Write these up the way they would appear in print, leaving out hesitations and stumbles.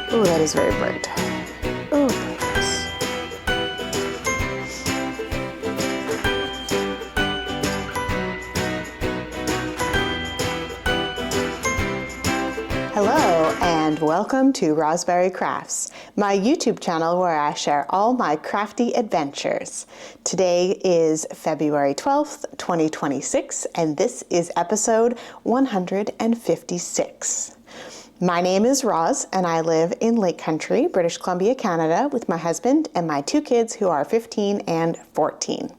Oh, that is very bright. Oh, goodness. Hello and welcome to Rosberry Crafts, my YouTube channel where I share all my crafty adventures. Today is February 12th, 2026, and this is episode 156. My name is Roz, and I live in Lake Country, British Columbia, Canada, with my husband and my two kids who are 15 and 14.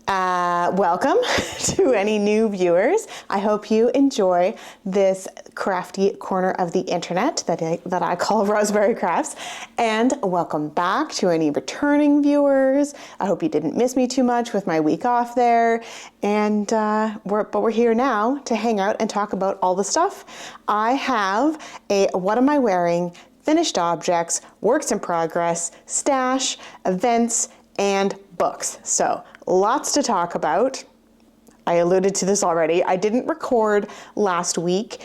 Welcome to any new viewers. I hope you enjoy this crafty corner of the internet that I call Rosberry Crafts. And welcome back to any returning viewers. I hope you didn't miss me too much with my week off there. And we're here now to hang out and talk about all the stuff. I have a What Am I Wearing? Finished objects, works in progress, stash, events, and books. So lots to talk about. I alluded to this already. I didn't record last week.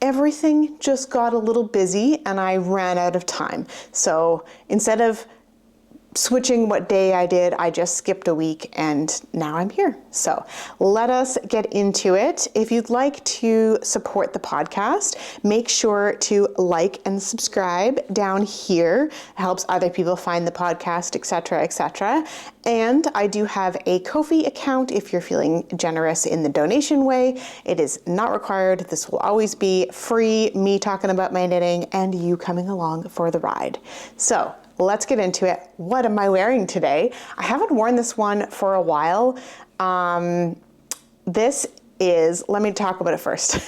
Everything just got a little busy and I ran out of time. So instead of switching what day I did, I just skipped a week and now I'm here. So let us get into it. If you'd like to support the podcast, make sure to like and subscribe down here. It helps other people find the podcast, etc., etc. And I do have a Ko-fi account if you're feeling generous in the donation way. It is not required. This will always be free, me talking about my knitting and you coming along for the ride. So let's get into it. What am I wearing today? I haven't worn this one for a while. This is, let me talk about it first.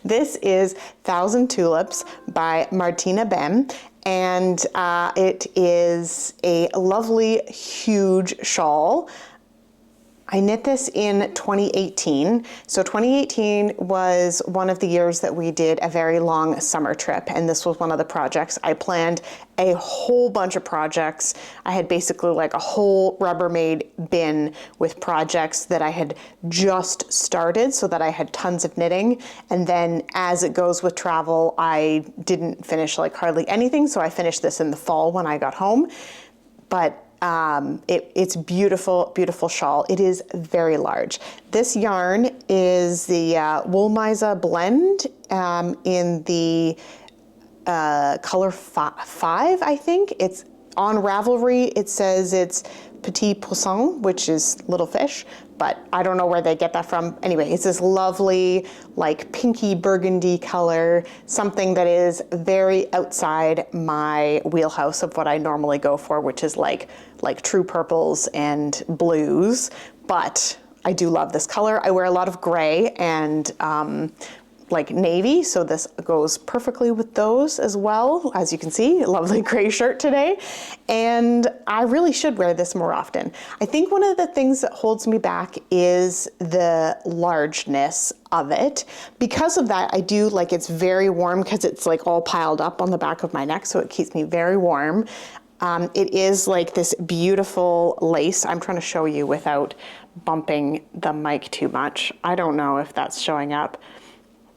This is Thousand Tulips by Martina Bem. And it is a lovely, huge shawl. I knit this in 2018. So 2018 was one of the years that we did a very long summer trip, and this was one of the projects. I planned a whole bunch of projects. I had basically like a whole Rubbermaid bin with projects that I had just started so that I had tons of knitting. And then as it goes with travel, I didn't finish like hardly anything. So I finished this in the fall when I got home. But it's beautiful, beautiful shawl. It is very large. This yarn is the Woolmiza blend in the color 5, I think. It's on Ravelry. It says it's Petit Poisson, which is little fish, but I don't know where they get that from. Anyway, it's this lovely, like pinky burgundy color, something that is very outside my wheelhouse of what I normally go for, which is like true purples and blues. But I do love this color. I wear a lot of gray and like navy, so this goes perfectly with those as well. As you can see, a lovely gray shirt today. And I really should wear this more often. I think one of the things that holds me back is the largeness of it. Because of that, I do like it's very warm because it's like all piled up on the back of my neck, so it keeps me very warm. It is like this beautiful lace. I'm trying to show you without bumping the mic too much. I don't know if that's showing up.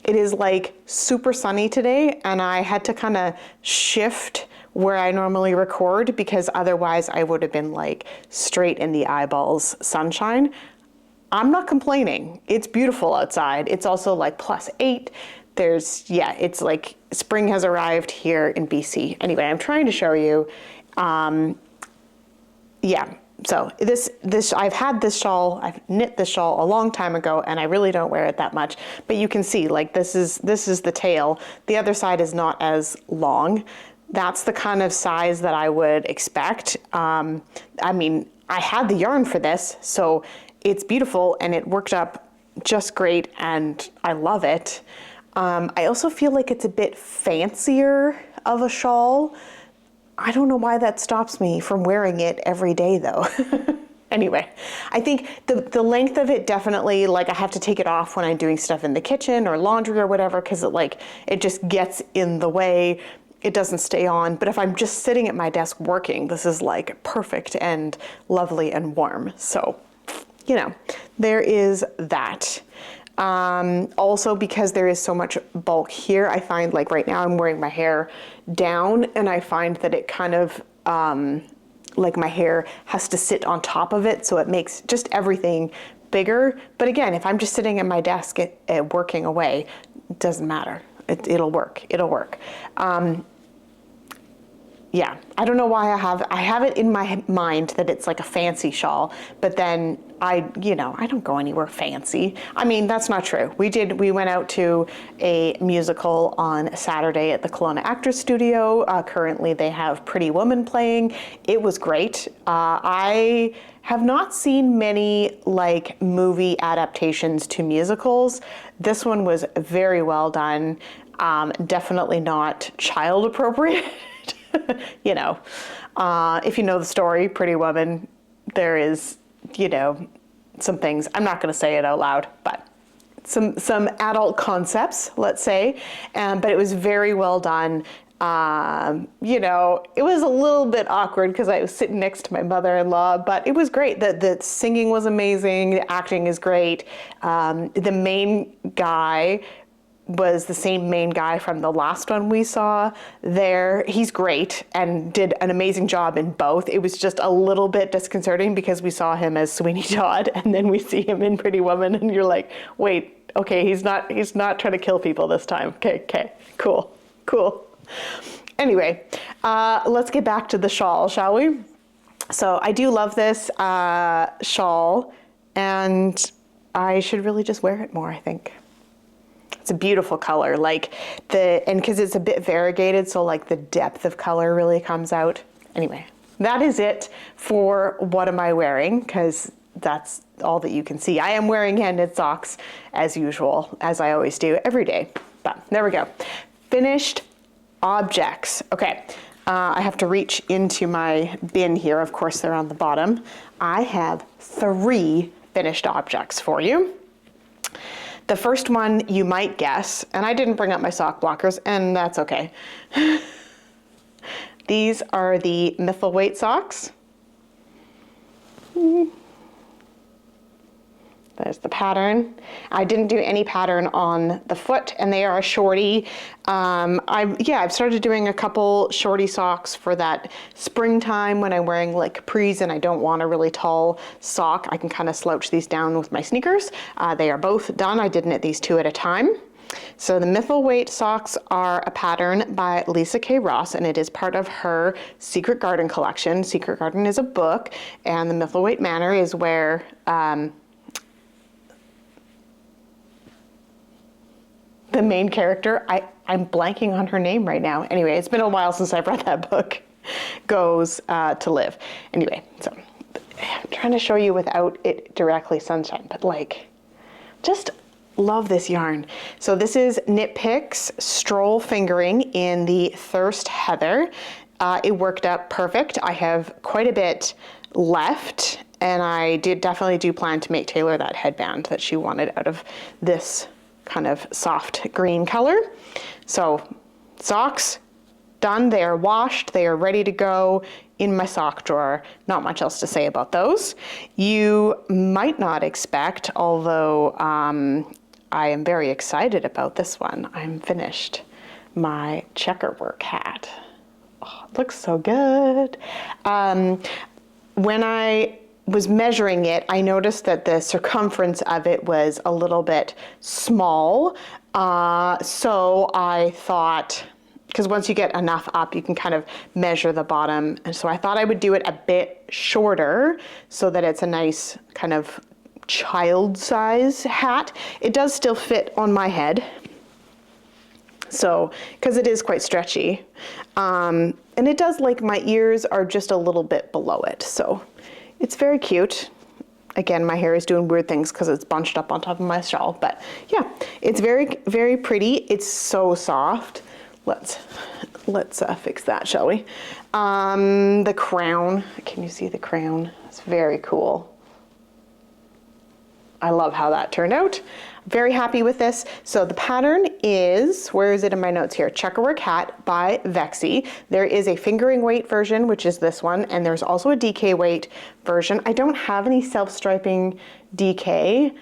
It is like super sunny today and I had to kind of shift where I normally record because otherwise I would have been like straight in the eyeballs sunshine. I'm not complaining. It's beautiful outside. It's also like +8. It's like spring has arrived here in BC. Anyway, I'm trying to show you. So I've had this shawl, I've knit this shawl a long time ago and I really don't wear it that much, but you can see like this is the tail. The other side is not as long. That's the kind of size that I would expect. I mean, I had the yarn for this, so it's beautiful and it worked up just great and I love it. I also feel like it's a bit fancier of a shawl. I don't know why that stops me from wearing it every day though. Anyway, I think the length of it definitely, like I have to take it off when I'm doing stuff in the kitchen or laundry or whatever, because it just gets in the way. It doesn't stay on. But if I'm just sitting at my desk working, this is like perfect and lovely and warm. So, you know, there is that. Also because there is so much bulk here, I find like right now I'm wearing my hair down and I find that it kind of, like my hair has to sit on top of it. So it makes just everything bigger. But again, if I'm just sitting at my desk working away, it doesn't matter. It'll work. It'll work. Yeah, I don't know why I have it in my mind that it's like a fancy shawl, but then I don't go anywhere fancy. I mean, that's not true. We went out to a musical on Saturday at the Kelowna Actors Studio. Currently they have Pretty Woman playing. It was great. I have not seen many like movie adaptations to musicals. This one was very well done. Definitely not child appropriate. If you know the story, Pretty Woman, there is, some things, I'm not going to say it out loud, but some adult concepts, let's say, but it was very well done. It was a little bit awkward because I was sitting next to my mother-in-law, but it was great. The singing was amazing. The acting is great. The main guy was the same main guy from the last one we saw there. He's great and did an amazing job in both. It was just a little bit disconcerting because we saw him as Sweeney Todd and then we see him in Pretty Woman and you're like, wait, okay, he's not trying to kill people this time. Okay, cool. Anyway, let's get back to the shawl, shall we? So I do love this shawl and I should really just wear it more, I think. It's a beautiful color, and because it's a bit variegated, so like the depth of color really comes out. Anyway, that is it for what am I wearing, because that's all that you can see. I am wearing hand-knit socks as usual, as I always do every day, but there we go. Finished objects. Okay, I have to reach into my bin here. Of course, they're on the bottom. I have 3 finished objects for you. The first one you might guess, and I didn't bring up my sock blockers, and that's okay. These are the Mithilweight socks. There's the pattern. I didn't do any pattern on the foot, and they are a shorty. I've started doing a couple shorty socks for that springtime when I'm wearing like capris and I don't want a really tall sock. I can kind of slouch these down with my sneakers. They are both done. I did knit these 2 at a time. So the Mithilweight socks are a pattern by Lisa K. Ross, and it is part of her Secret Garden collection. Secret Garden is a book, and the Mithilweight Manor is where the main character, I'm blanking on her name right now. Anyway, it's been a while since I've read that book, goes to live. Anyway, so I'm trying to show you without it directly sunshine, but just love this yarn. So this is Knit Picks Stroll Fingering in the Thirst Heather. It worked out perfect. I have quite a bit left, and I definitely do plan to make Taylor that headband that she wanted out of this kind of soft green color. So socks done, they are washed, they are ready to go in my sock drawer. Not much else to say about those. You might not expect, although I am very excited about this one. I'm finished my checkerwork hat. Oh, it looks so good. When I was measuring it, I noticed that the circumference of it was a little bit small. So I thought, because once you get enough up, you can kind of measure the bottom. And so I thought I would do it a bit shorter so that it's a nice kind of child size hat. It does still fit on my head. So, because it is quite stretchy. And it does, my ears are just a little bit below it. So it's very cute. Again, my hair is doing weird things because it's bunched up on top of my shawl, but yeah, it's very, very pretty. It's so soft. Let's fix that, shall we? The crown, can you see the crown? It's very cool. I love how that turned out. Very happy with this. So the pattern is, where is it in my notes here? Checkerwork Hat by Vexy. There is a fingering weight version, which is this one, and there's also a DK weight version. I don't have any self-striping DK,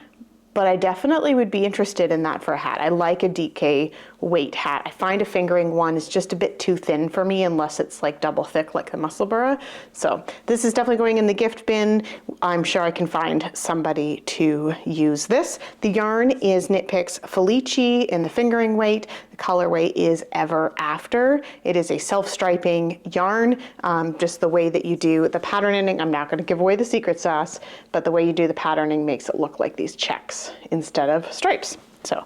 but I definitely would be interested in that for a hat. I like a DK weight hat. I find a fingering one is just a bit too thin for me unless it's like double thick like the Musselburgh. So this is definitely going in the gift bin. I'm sure I can find somebody to use this. The yarn is Knit Picks Felici in the fingering weight. The colorway is Ever After. It is a self-striping yarn, just the way that you do the patterning. I'm not going to give away the secret sauce, but the way you do the patterning makes it look like these checks instead of stripes. So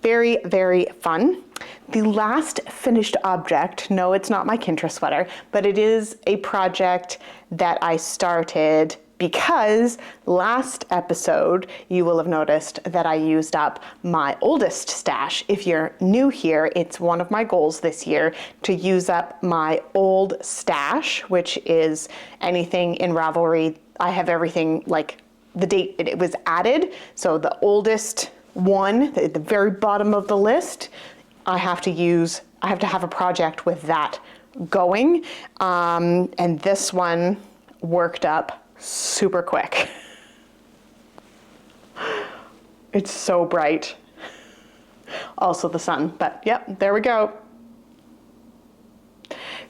very, very fun. The last finished object, no, it's not my Kintra sweater, but it is a project that I started because last episode you will have noticed that I used up my oldest stash. If you're new here, it's one of my goals this year to use up my old stash, which is anything in Ravelry. I have everything like the date it was added. So the oldest one at the very bottom of the list, I have to have a project with that going. And this one worked up super quick. It's so bright. Also the sun, but yep, there we go.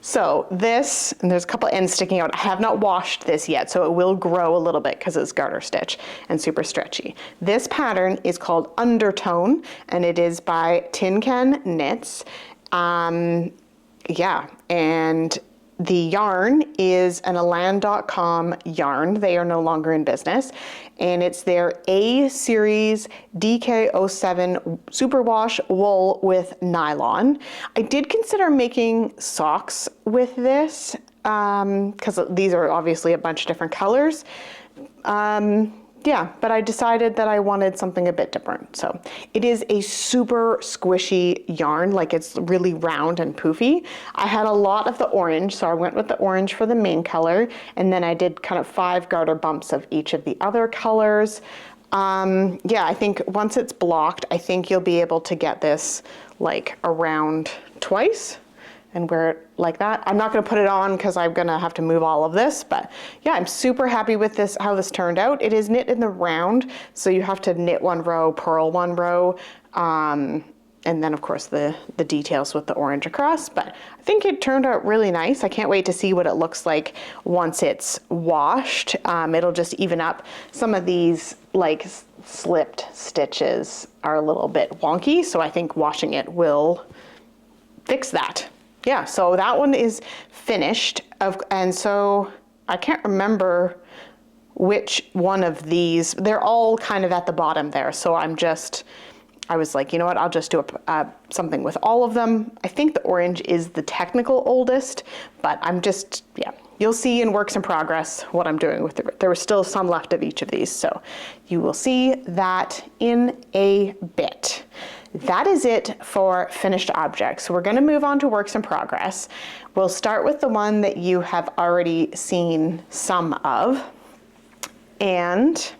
So this, and there's a couple ends sticking out. I have not washed this yet, so it will grow a little bit because it's garter stitch and super stretchy. This pattern is called Undertone, and it is by Tin Can Knits. Yeah, and the yarn is an Elan.com yarn. They are no longer in business. And it's their A series DK07 superwash wool with nylon. I did consider making socks with this because these are obviously a bunch of different colors. Yeah, but I decided that I wanted something a bit different. So it is a super squishy yarn, like it's really round and poofy. I had a lot of the orange, so I went with the orange for the main color, and then I did kind of 5 garter bumps of each of the other colors. Yeah, I think once it's blocked, I think you'll be able to get this like around twice and wear it like that. I'm not gonna put it on because I'm gonna have to move all of this, but yeah, I'm super happy with this, how this turned out. It is knit in the round, so you have to knit 1 row, purl 1 row, and then of course the details with the orange across, but I think it turned out really nice. I can't wait to see what it looks like once it's washed. It'll just even up. Some of these like slipped stitches are a little bit wonky, so I think washing it will fix that. Yeah, so that one is finished, and so I can't remember which one of these. They're all kind of at the bottom there, so I was like, you know what, I'll just do something with all of them. I think the orange is the technical oldest, but yeah, you'll see in works in progress what I'm doing with it. There was still some left of each of these, so you will see that in a bit. That is it for finished objects. So we're going to move on to works in progress. We'll start with the one that you have already seen some of. And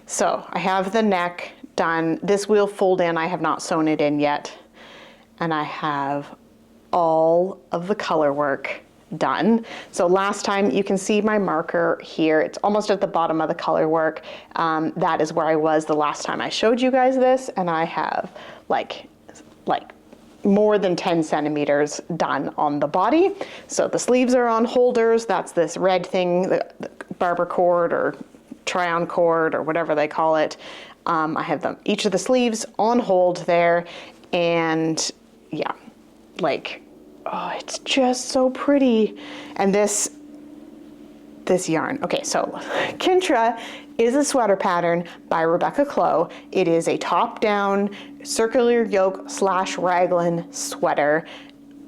so I have the neck done. This will fold in. I have not sewn it in yet. And I have all of the color work done. So last time, you can see my marker here. It's almost at the bottom of the color work. That is where I was the last time I showed you guys this, and I have like more than 10 centimeters done on the body. So the sleeves are on holders. That's this red thing, the barber cord or try-on cord or whatever they call it. I have each of the sleeves on hold there, and yeah, like, oh, it's just so pretty. And this yarn. Okay, so Kintra is a sweater pattern by Rebecca Clow. It is a top-down circular yoke / raglan sweater.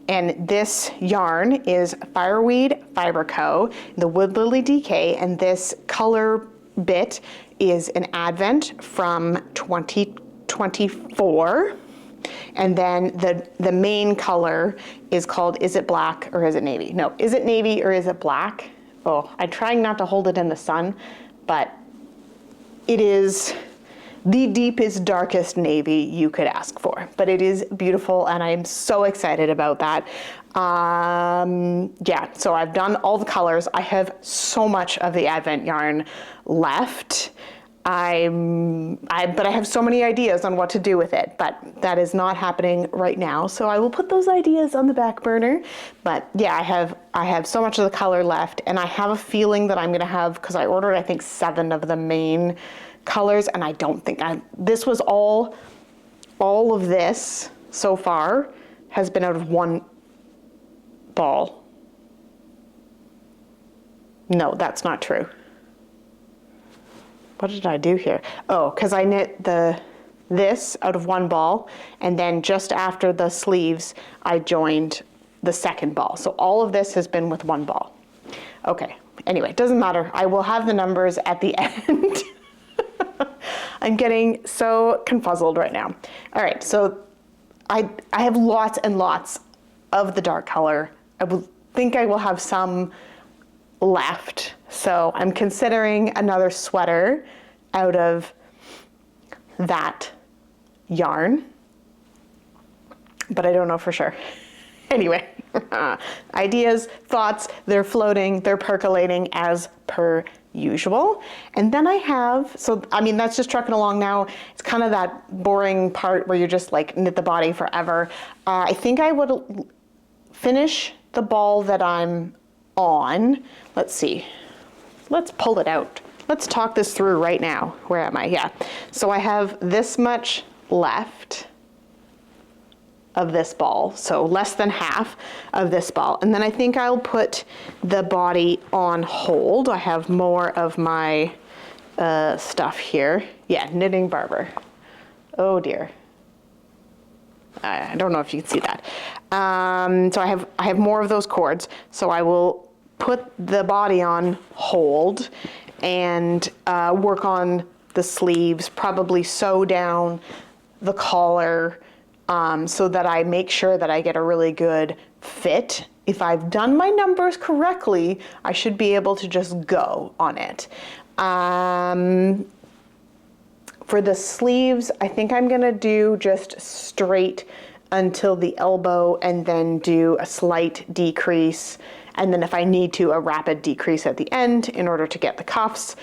And this yarn is Fireweed Fiber Co., the Wood Lily DK, and this color bit is an Advent from 2024. And then the main color is called Is It Black or Is It Navy? No, Is It Navy or Is It Black? Oh, I'm trying not to hold it in the sun, but it is the deepest, darkest navy you could ask for. But it is beautiful, and I'm so excited about that. Yeah, so I've done all the colors. I have so much of the Advent yarn left. but I have so many ideas on what to do with it, but that is not happening right now. So I will put those ideas on the back burner. But yeah, I have so much of the color left, and I have a feeling that I'm gonna have, because I ordered I think 7 of the main colors, and I don't think this was all of this so far has been out of one ball. No, that's not true. What did I do here? Oh, because I knit this out of one ball, and then just after the sleeves, I joined the second ball. So all of this has been with one ball. Okay, anyway, it doesn't matter. I will have the numbers at the end. I'm getting so confuzzled right now. All right, so I have lots and lots of the dark color. I will think I will have some left. So I'm considering another sweater out of that yarn, but I don't know for sure. Anyway, ideas, thoughts, they're floating, they're percolating as per usual. And then I have, so I mean, that's just trucking along now. It's kind of that boring part where you just like knit the body forever. I think I would finish the ball that I'm on. Let's see. Let's pull it out. Let's talk this through right now. Where am I? Yeah. So I have this much left of this ball. So less than half of this ball. And then I think I'll put the body on hold. I have more of my stuff here. Yeah, Knitting Barber. Oh dear. I don't know if you can see that. So I have more of those cords. So I will put the body on hold and work on the sleeves, probably sew down the collar so that I make sure that I get a really good fit. If I've done my numbers correctly, I should be able to just go on it. For the sleeves, I think I'm gonna do just straight until the elbow and then do a slight decrease. And then if I need to, a rapid decrease at the end in order to get the cuffs.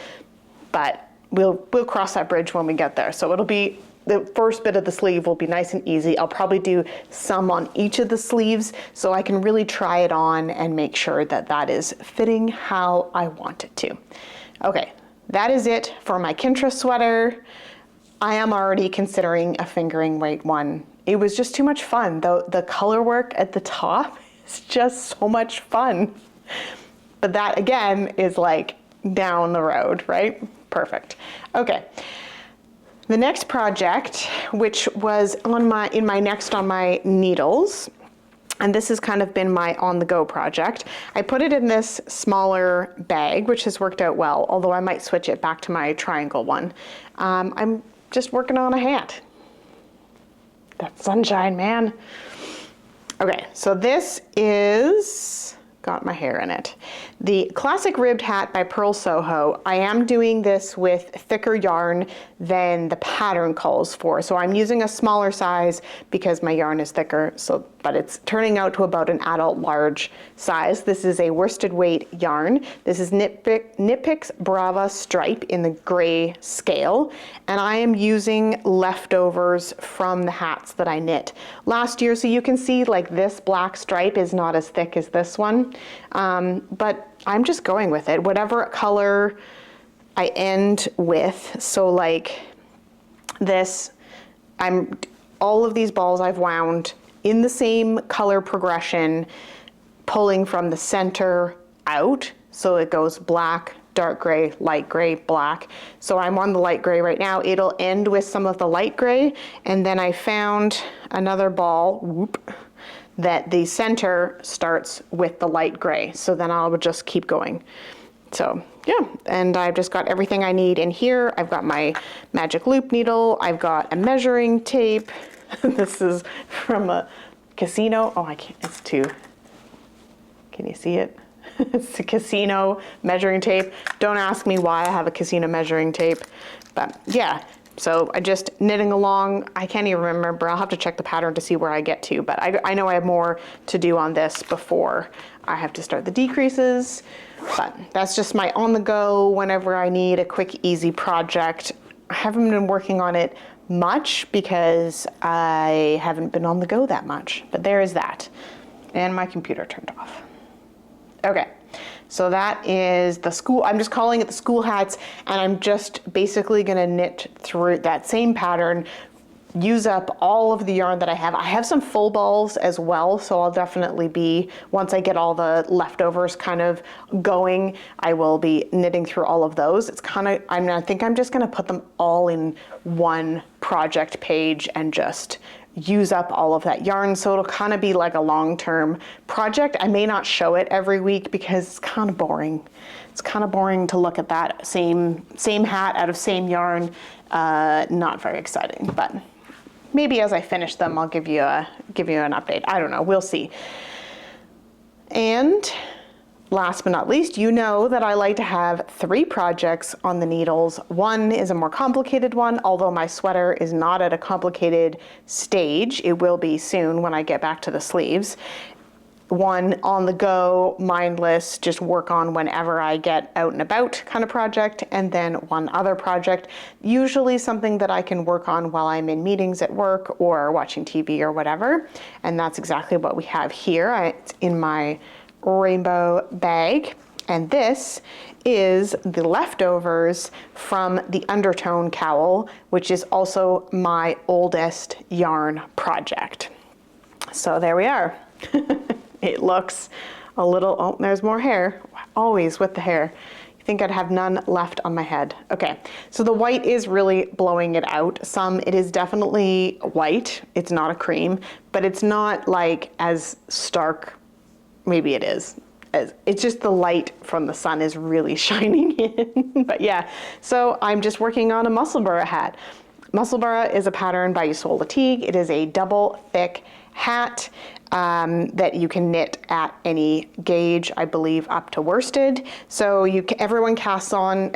But we'll cross that bridge when we get there. So it'll be, the first bit of the sleeve will be nice and easy. I'll probably do some on each of the sleeves so I can really try it on and make sure that that is fitting how I want it to. Okay, that is it for my Kintra sweater. I am already considering a fingering weight one. It was just too much fun. The color work at the top is just so much fun. But that again is like down the road, right? Perfect. Okay. The next project, which was on my needles, and this has kind of been my on-the-go project. I put it in this smaller bag, which has worked out well, although I might switch it back to my triangle one. I'm just working on a hat. That sunshine, man. Okay, so this is, got my hair in it. The Classic Ribbed Hat by Pearl Soho. I am doing this with thicker yarn than the pattern calls for. So I'm using a smaller size because my yarn is thicker, but it's turning out to about an adult large size. This is a worsted weight yarn. This is Knitpicks Brava Stripe in the gray scale. And I am using leftovers from the hats that I knit last year. So you can see like this black stripe is not as thick as this one. But I'm just going with it, whatever color I end with. So like this, all of these balls I've wound in the same color progression, pulling from the center out. So it goes black, dark gray, light gray, black. So I'm on the light gray right now. It'll end with some of the light gray. And then I found another ball, that the center starts with the light gray. So then I'll just keep going. So yeah, and I've just got everything I need in here. I've got my magic loop needle. I've got a measuring tape. This is from a Casino. Oh, I can't, it's too, can you see it? It's a Casino measuring tape. Don't ask me why I have a Casino measuring tape, but yeah. So I just knitting along. I can't even remember. I'll have to check the pattern to see where I get to, but I know I have more to do on this before I have to start the decreases. But that's just my on the go whenever I need a quick, easy project. I haven't been working on it much because I haven't been on the go that much, but there is that. And my computer turned off. Okay. So that is the school, I'm just calling it the school hats, and I'm just basically gonna knit through that same pattern, use up all of the yarn that I have. I have some full balls as well, so I'll definitely be, once I get all the leftovers kind of going, I will be knitting through all of those. It's kind of, I think I'm just gonna put them all in one project page and just use up all of that yarn, so it'll kind of be like a long-term project. I may not show it every week because it's kind of boring. It's kind of boring to look at that same hat out of same yarn. Not very exciting, but maybe as I finish them, I'll give you an update. I don't know, we'll see. And last but not least, you know that I like to have 3 projects on the needles. One is a more complicated one, although my sweater is not at a complicated stage. It will be soon when I get back to the sleeves. One on the go, mindless, just work on whenever I get out and about kind of project, and then one other project, usually something that I can work on while I'm in meetings at work or watching TV or whatever. And that's exactly what we have here. It's in my rainbow bag, and this is the leftovers from the undertone cowl, which is also my oldest yarn project. So there we are. It looks a little, oh, there's more hair, always with the hair. You think I'd have none left on my head. Okay, so the white is really blowing it out. It is definitely white, it's not a cream, but it's not like as stark. Maybe it is. It's just the light from the sun is really shining in. But yeah, so I'm just working on a Musselburgh hat. Musselburgh is a pattern by Isola Teague. It is a double thick hat that you can knit at any gauge, I believe up to worsted. So everyone casts on,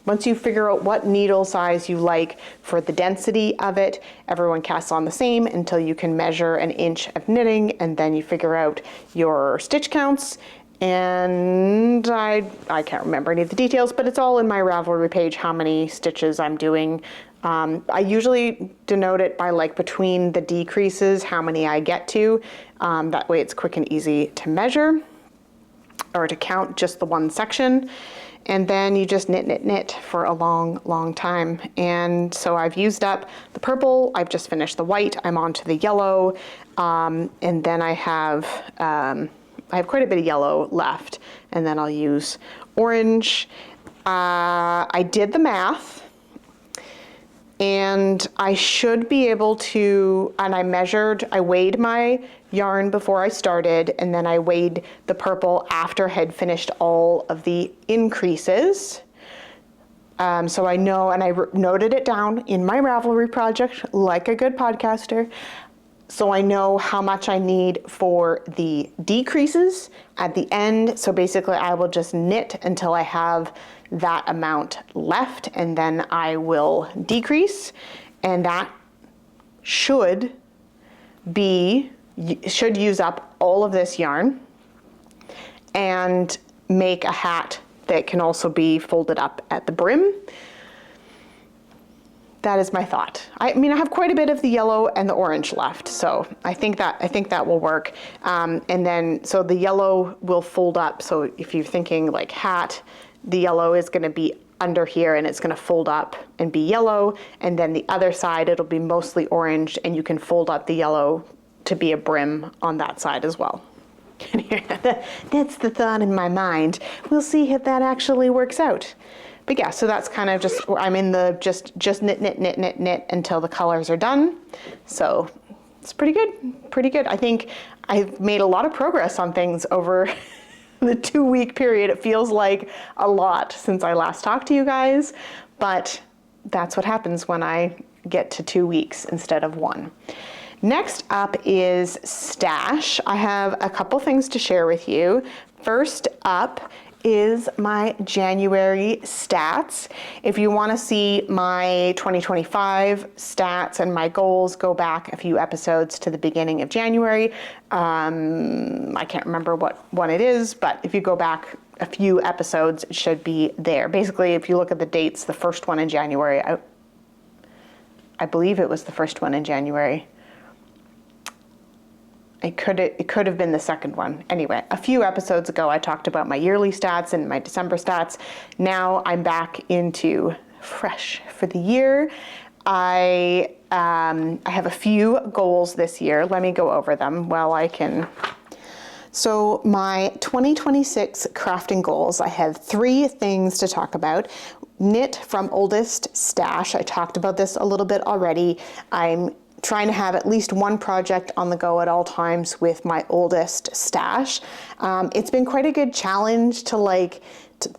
once you figure out what needle size you like for the density of it, everyone casts on the same until you can measure an inch of knitting, and then you figure out your stitch counts. And I can't remember any of the details, but it's all in my Ravelry page, how many stitches I'm doing. I usually denote it by like between the decreases, how many I get to. That way it's quick and easy to measure or to count just the one section. And then you just knit, knit, knit for a long, long time. And so I've used up the purple, I've just finished the white, I'm on to the yellow, and then I have quite a bit of yellow left, and then I'll use orange. I did the math, and I should be able to, and I weighed my yarn before I started, and then I weighed the purple after I had finished all of the increases. So I know, and I noted it down in my Ravelry project like a good podcaster. So I know how much I need for the decreases at the end. So basically I will just knit until I have that amount left, and then I will decrease, and that should use up all of this yarn and make a hat that can also be folded up at the brim. That is my thought. I mean, I have quite a bit of the yellow and the orange left, so I think that will work. And then, so the yellow will fold up. So if you're thinking like hat, the yellow is going to be under here, and it's going to fold up and be yellow. And then the other side, it'll be mostly orange, and you can fold up the yellow to be a brim on that side as well. That's the thought in my mind. We'll see if that actually works out. But yeah, so that's kind of just, I'm in the just knit, knit, knit, knit, knit until the colors are done. So it's pretty good. I think I've made a lot of progress on things over the 2-week period. It feels like a lot since I last talked to you guys, but that's what happens when I get to 2 weeks instead of 1. Next up is stash. I have a couple things to share with you. First up is my January stats. If you want to see my 2025 stats and my goals, go back a few episodes to the beginning of January. I can't remember what one it is, but if you go back a few episodes, it should be there. Basically, if you look at the dates, the first one in January, I believe it was the first one in January. It could have been the second one. Anyway, a few episodes ago, I talked about my yearly stats and my December stats. Now I'm back into fresh for the year. I have a few goals this year. Let me go over them while I can. So my 2026 crafting goals, I have 3 things to talk about. Knit from oldest stash. I talked about this a little bit already. I'm trying to have at least one project on the go at all times with my oldest stash. It's been quite a good challenge to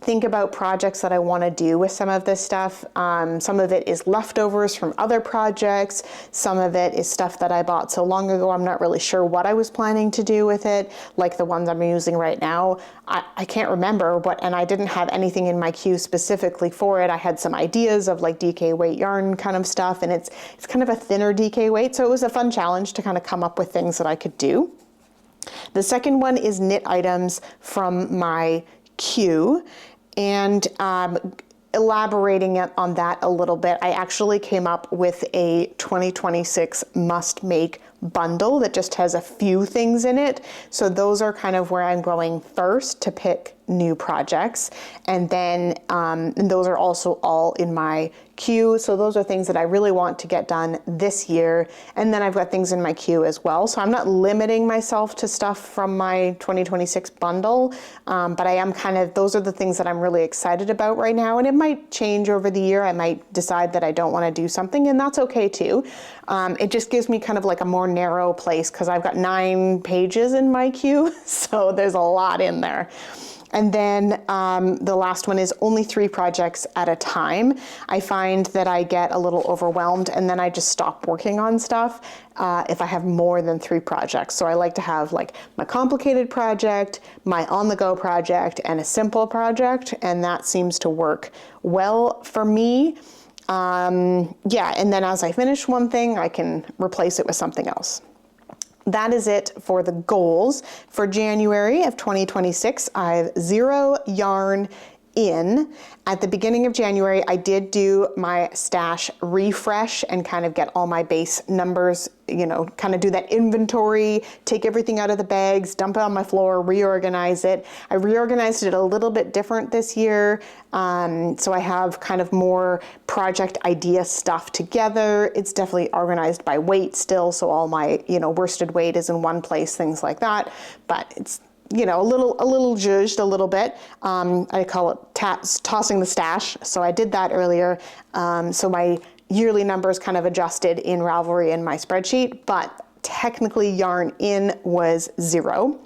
think about projects that I want to do with some of this stuff. Some of it is leftovers from other projects. Some of it is stuff that I bought so long ago, I'm not really sure what I was planning to do with it, like the ones I'm using right now. I can't remember and I didn't have anything in my queue specifically for it. I had some ideas of like DK weight yarn kind of stuff, and it's kind of a thinner DK weight, so it was a fun challenge to kind of come up with things that I could do. The second one is knit items from my queue, and elaborating on that a little bit, I actually came up with a 2026 must-make bundle that just has a few things in it. So those are kind of where I'm going first to pick new projects, and then and those are also all in my queue. So those are things that I really want to get done this year, and then I've got things in my queue as well. So I'm not limiting myself to stuff from my 2026 bundle, but I am those are the things that I'm really excited about right now, and it might change over the year. I might decide that I don't want to do something, and that's okay too. It just gives me kind of like a more narrow place because I've got 9 pages in my queue, so there's a lot in there. And then the last one is only 3 projects at a time. I find that I get a little overwhelmed and then I just stop working on stuff if I have more than 3 projects. So I like to have like my complicated project, my on-the-go project, and a simple project, and that seems to work well for me. And then as I finish one thing, I can replace it with something else. That is it for the goals. For January of 2026, I have 0 yarn in. At the beginning of January, I did do my stash refresh and kind of get all my base numbers, kind of do that inventory, take everything out of the bags, dump it on my floor, reorganize it. I reorganized it a little bit different this year. So I have kind of more project idea stuff together. It's definitely organized by weight still. So all my, worsted weight is in one place, things like that. But it's, a little zhuzhed a little bit. I call it tossing the stash. So I did that earlier. So my yearly numbers kind of adjusted in Ravelry in my spreadsheet, but technically yarn in was 0.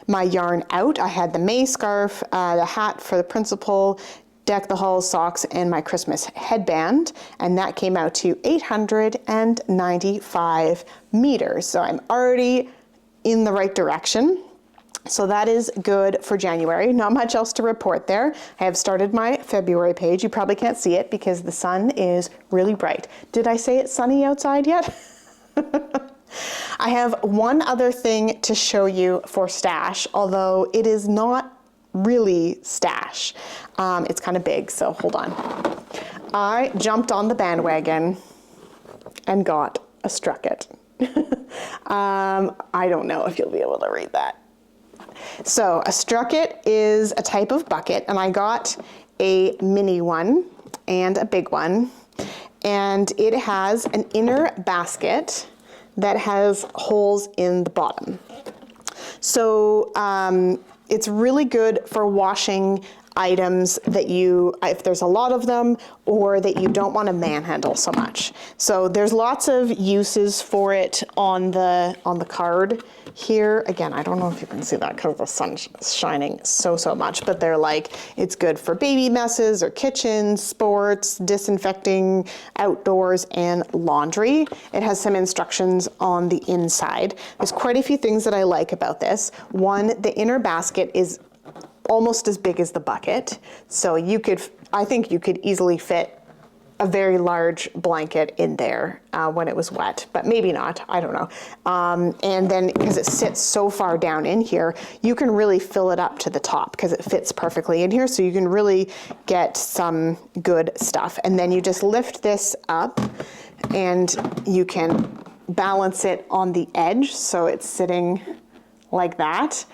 My yarn out, I had the May scarf, the hat for the principal, Deck the Halls socks, and my Christmas headband, and that came out to 895 meters. So I'm already in the right direction. So that is good for January. Not much else to report there. I have started my February page. You probably can't see it because the sun is really bright. Did I say it's sunny outside yet? I have one other thing to show you for stash, although it is not really stash. It's kind of big, so hold on. I jumped on the bandwagon and got a Strucket. I don't know if you'll be able to read that. So a Strucket is a type of bucket, and I got a mini one and a big one, and it has an inner basket that has holes in the bottom. So it's really good for washing items that if there's a lot of them, or that you don't want to manhandle so much. So there's lots of uses for it on the card here. Again, I don't know if you can see that because the sun's shining so much, but they're like, it's good for baby messes or kitchens, sports, disinfecting, outdoors, and laundry. It has some instructions on the inside. There's quite a few things that I like about this. One, the inner basket is almost as big as the bucket. So I think you could easily fit a very large blanket in there when it was wet, but maybe not, I don't know. And then because it sits so far down in here, you can really fill it up to the top because it fits perfectly in here. So you can really get some good stuff. And then you just lift this up and you can balance it on the edge. So it's sitting like that.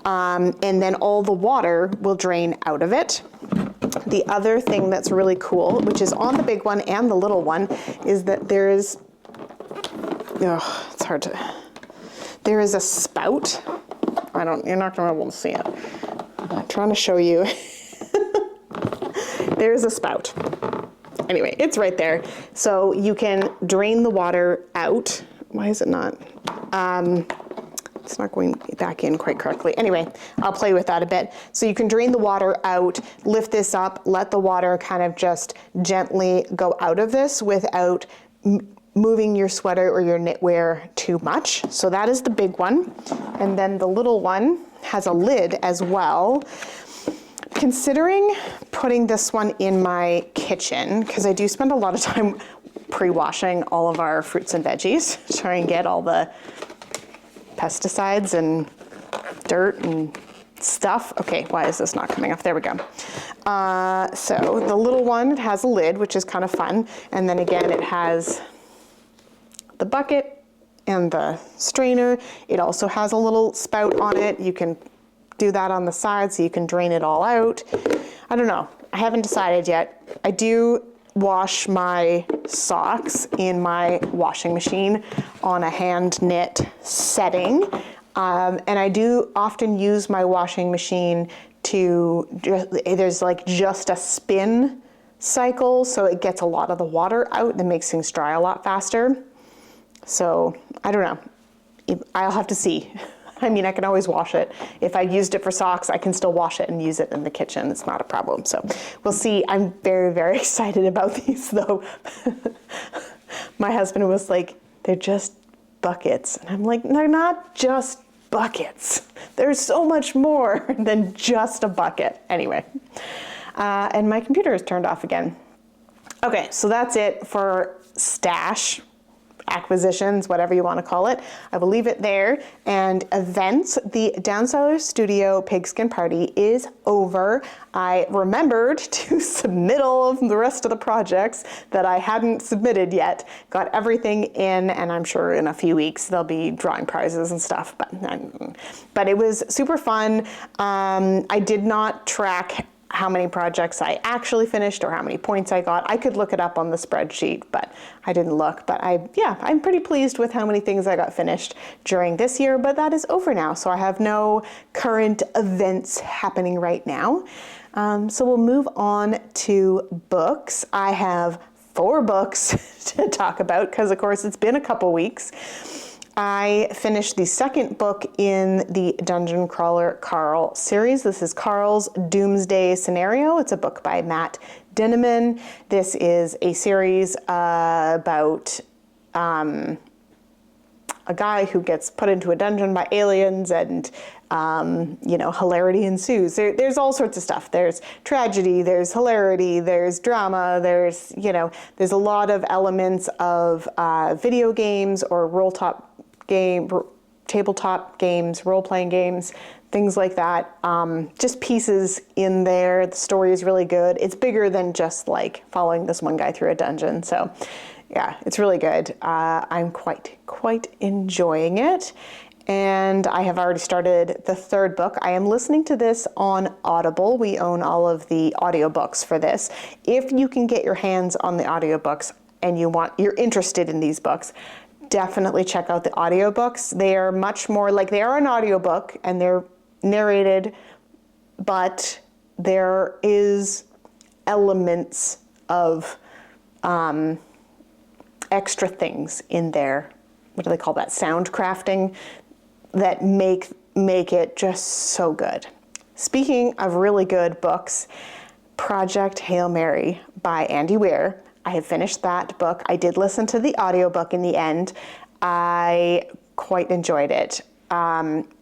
And then all the water will drain out of it. The other thing that's really cool, which is on the big one and the little one, is that there is a spout. You're not gonna be able to see it. I'm trying to show you. There's a spout. Anyway, it's right there. So you can drain the water out. Why is it not? It's not going back in quite correctly. Anyway, I'll play with that a bit. So you can drain the water out, lift this up, let the water kind of just gently go out of this without moving your sweater or your knitwear too much. So that is the big one. And then the little one has a lid as well. Considering putting this one in my kitchen, because I do spend a lot of time pre-washing all of our fruits and veggies to try and get all the pesticides and dirt and stuff. Okay, why is this not coming off? There we go. So the little one has a lid, which is kind of fun. And then again, it has the bucket and the strainer. It also has a little spout on it. You can do that on the side so you can drain it all out. I don't know. I haven't decided yet. I do wash my socks in my washing machine on a hand knit setting. And I do often use my washing machine there's like just a spin cycle, so it gets a lot of the water out and makes things dry a lot faster. So I don't know. I'll have to see. I mean, I can always wash it. If I used it for socks, I can still wash it and use it in the kitchen. It's not a problem. So we'll see. I'm very, very excited about these though. My husband was like, they're just buckets. And I'm like, they're not just buckets. There's so much more than just a bucket. Anyway, and my computer is turned off again. Okay, so that's it for stash, acquisitions, whatever you want to call it. I will leave it there. And events, the Downseller Studio Pigskin Party is over. I remembered to submit all of the rest of the projects that I hadn't submitted yet. Got everything in, and I'm sure in a few weeks they'll be drawing prizes and stuff. But it was super fun. I did not track how many projects I actually finished or how many points I got. I could look it up on the spreadsheet, but I didn't look. But I'm pretty pleased with how many things I got finished during this year, but that is over now. So I have no current events happening right now. So we'll move on to books. I have 4 books to talk about because of course it's been a couple weeks. I finished the second book in the Dungeon Crawler Carl series. This is Carl's Doomsday Scenario. It's a book by Matt Dinniman. This is a series about a guy who gets put into a dungeon by aliens and, hilarity ensues. There's all sorts of stuff. There's tragedy, there's hilarity, there's drama, there's a lot of elements of video games or tabletop games, role-playing games, things like that. Just pieces in there. The story is really good. It's bigger than just like following this one guy through a dungeon. So yeah, it's really good. I'm quite enjoying it. And I have already started the 3rd book. I am listening to this on Audible. We own all of the audiobooks for this. If you can get your hands on the audiobooks and you're interested in these books, definitely check out the audiobooks. They are much more like they are an audiobook and they're narrated, but there is elements of extra things in there. What do they call that? Sound crafting that make it just so good. Speaking of really good books, Project Hail Mary by Andy Weir. I have finished that book. I did listen to the audiobook in the end. I quite enjoyed it.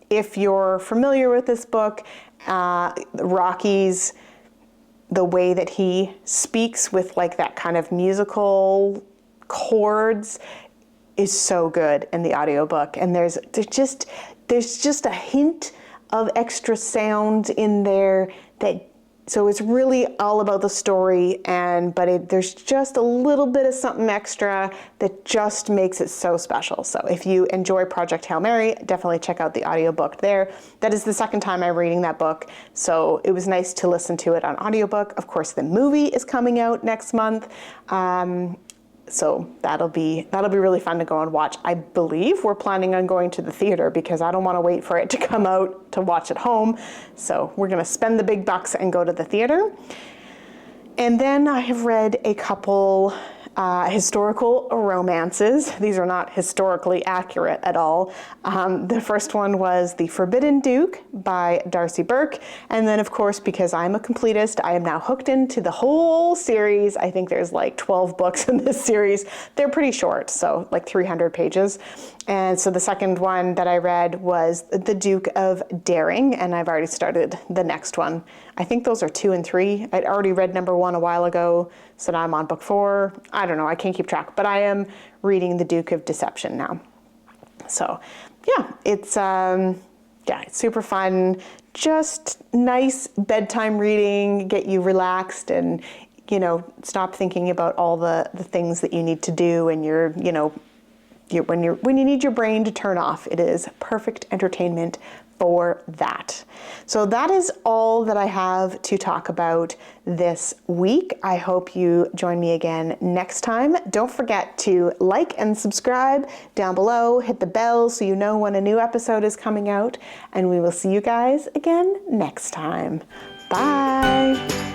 If you're familiar with this book Rocky's, the way that he speaks with like that kind of musical chords is so good in the audiobook. And there's just a hint of extra sound in there so it's really all about the story, but there's just a little bit of something extra that just makes it so special. So if you enjoy Project Hail Mary, definitely check out the audiobook there. That is the second time I'm reading that book, so it was nice to listen to it on audiobook. Of course, the movie is coming out next month. So that'll be really fun to go and watch. I believe we're planning on going to the theater because I don't want to wait for it to come out to watch at home. So we're going to spend the big bucks and go to the theater. And then I have read a couple historical romances. These are not historically accurate at all. The first one was The Forbidden Duke by Darcy Burke. And then, of course, because I'm a completist, I am now hooked into the whole series. I think there's like 12 books in this series. They're pretty short, so like 300 pages. And so the second one that I read was The Duke of Daring, and I've already started the next one. I think those are 2 and 3. I'd already read number 1 a while ago, so now I'm on book 4. I don't know, I can't keep track, but I am reading The Duke of Deception now. So yeah, it's super fun, just nice bedtime reading, get you relaxed and, stop thinking about all the things that you need to do and when you need your brain to turn off. It is perfect entertainment for that. So that is all that I have to talk about this week. I hope you join me again next time. Don't forget to like and subscribe down below. Hit the bell so you know when a new episode is coming out. And we will see you guys again next time. Bye.